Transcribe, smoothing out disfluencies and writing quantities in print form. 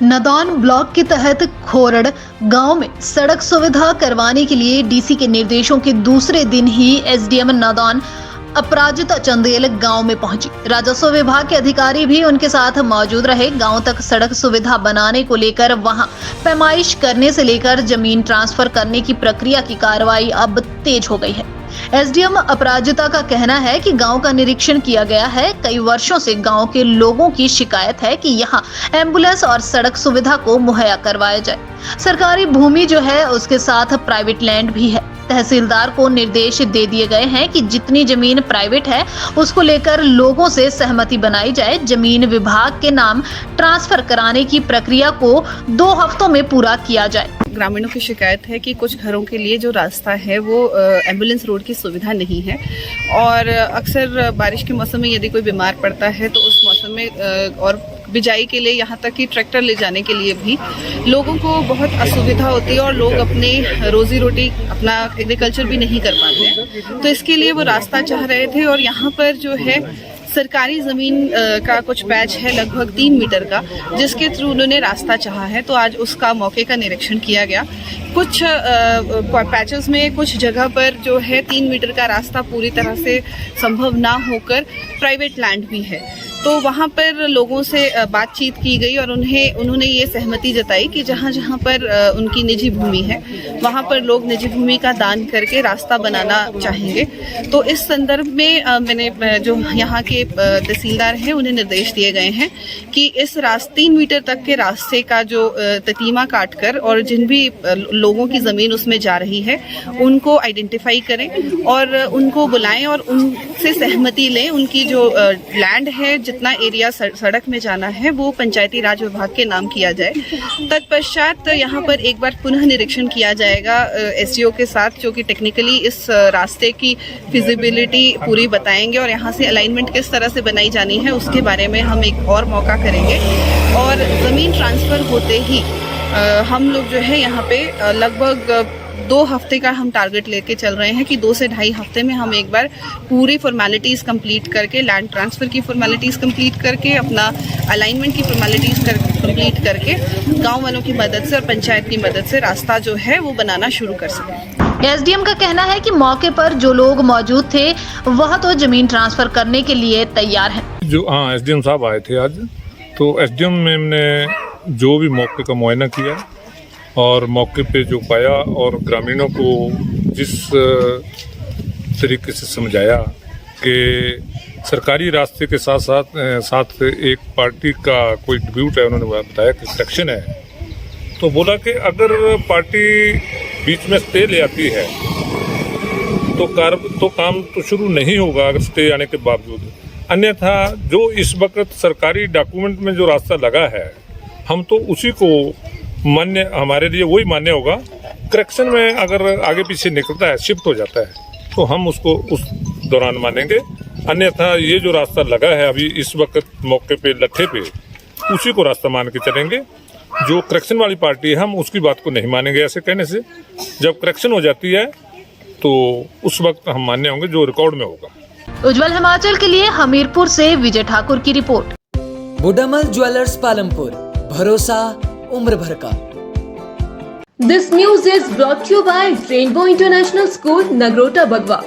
Nadaun block के तहत खोरड़ गांव में सड़क सुविधा करवाने के लिए डीसी के निर्देशों के दूसरे दिन ही एसडीएम नादौन अपराजिता चंदेल गांव में पहुंची। राजस्व विभाग के अधिकारी भी उनके साथ मौजूद रहे। गांव तक सड़क सुविधा बनाने को लेकर वहां पैमाइश करने से लेकर जमीन ट्रांसफर करने की प्रक्रिया की कार्रवाई अब तेज हो गई है। एसडीएम अपराजिता का कहना है कि गांव का निरीक्षण किया गया है। कई वर्षों से गांव के लोगों की शिकायत है कि यहां एम्बुलेंस और सड़क सुविधा को मुहैया करवाया जाए। सरकारी भूमि जो है उसके साथ प्राइवेट लैंड भी है। तहसीलदार को निर्देश दे दिए गए हैं कि जितनी जमीन प्राइवेट है उसको लेकर लोगों से सहमति बनाई जाए। जमीन विभाग के नाम ट्रांसफर कराने की प्रक्रिया को 2 हफ्तों में पूरा किया जाए। ग्रामीणों की शिकायत है कि कुछ घरों के लिए जो रास्ता है वो एम्बुलेंस रोड की सुविधा नहीं है और अक्सर बारिश के मौसम में यदि कोई बीमार पड़ता है तो उस मौसम में और बिजाई के लिए यहाँ तक कि ट्रैक्टर ले जाने के लिए भी लोगों को बहुत असुविधा होती है और लोग अपने रोजी रोटी अपना एग्रीकल्चर भी नहीं कर पाते हैं। तो इसके लिए वो रास्ता चाह रहे थे और यहाँ पर जो है सरकारी ज़मीन का कुछ पैच है लगभग 3 मीटर का, जिसके थ्रू उन्होंने रास्ता चाहा है। तो आज उसका मौके का निरीक्षण किया गया। कुछ पैचेस में कुछ जगह पर जो है 3 मीटर का रास्ता पूरी तरह से संभव ना होकर प्राइवेट लैंड भी है। तो वहाँ पर लोगों से बातचीत की गई और उन्होंने ये सहमति जताई कि जहाँ जहाँ पर उनकी निजी भूमि है वहाँ पर लोग निजी भूमि का दान करके रास्ता बनाना चाहेंगे। तो इस संदर्भ में मैंने जो यहाँ के तहसीलदार हैं उन्हें निर्देश दिए गए हैं कि इस 3 मीटर तक के रास्ते का जो ततीमा काट कर और जिन भी लोगों की ज़मीन उसमें जा रही है उनको आइडेंटिफाई करें और उनको बुलाएं और उनसे सहमति लें। उनकी जो लैंड है, जितना एरिया सड़क में जाना है वो पंचायती राज विभाग के नाम किया जाए। तत्पश्चात यहाँ पर एक बार पुनः निरीक्षण किया जाएगा एसडीओ के साथ, जो कि टेक्निकली इस रास्ते की फिजिबिलिटी पूरी बताएंगे और यहाँ से अलाइनमेंट किस तरह से बनाई जानी है उसके बारे में हम एक और मौका करेंगे। और ज़मीन ट्रांसफ़र होते ही हम लोग जो है यहाँ पे लगभग 2 हफ्ते का हम टारगेट लेके चल रहे हैं कि 2 से 2.5 हफ्ते में हम एक बार पूरी फॉर्मेलिटीज़ कंप्लीट करके, लैंड ट्रांसफ़र की फॉर्मेलिटीज़ कंप्लीट करके, अपना अलाइनमेंट की फॉर्मेलिटीज़ कंप्लीट करके गांव वालों की मदद से और पंचायत की मदद से रास्ता जो है वो बनाना शुरू कर सकें। एसडीएम का कहना है कि मौके पर जो लोग मौजूद थे वह तो जमीन ट्रांसफर करने के लिए तैयार है। जो एसडीएम साहब आए थे आज, तो एसडीएम मैम ने जो भी मौके का मुआयना किया और मौके पे जो पाया और ग्रामीणों को जिस तरीके से समझाया कि सरकारी रास्ते के साथ एक पार्टी का कोई डिब्यूट है, उन्होंने बताया कि सेक्शन है। तो बोला कि अगर पार्टी बीच में स्टे ले आती है तो काम तो शुरू नहीं होगा अगर स्टे आने के बावजूद। अन्यथा जो इस वक्त सरकारी डॉक्यूमेंट में जो रास्ता लगा है हम तो उसी को मान्य, हमारे लिए वही मान्य होगा। करेक्शन में अगर आगे पीछे निकलता है, शिफ्ट हो जाता है, तो हम उसको उस दौरान मानेंगे। अन्यथा ये जो रास्ता लगा है अभी इस वक्त मौके पे लट्ठे पे, उसी को रास्ता मान के चलेंगे। जो करेक्शन वाली पार्टी है हम उसकी बात को नहीं मानेंगे। ऐसे कहने से जब करेक्शन हो जाती है तो उस वक्त हम मान्य होंगे जो रिकॉर्ड में होगा। उज्जवल हिमाचल के लिए हमीरपुर से विजय ठाकुर की रिपोर्ट। बुडामल ज्वेलर्स पालमपुर, भरोसा उम्र भर का। This news is brought to you by Rainbow International School, Nagrota, Bagwa.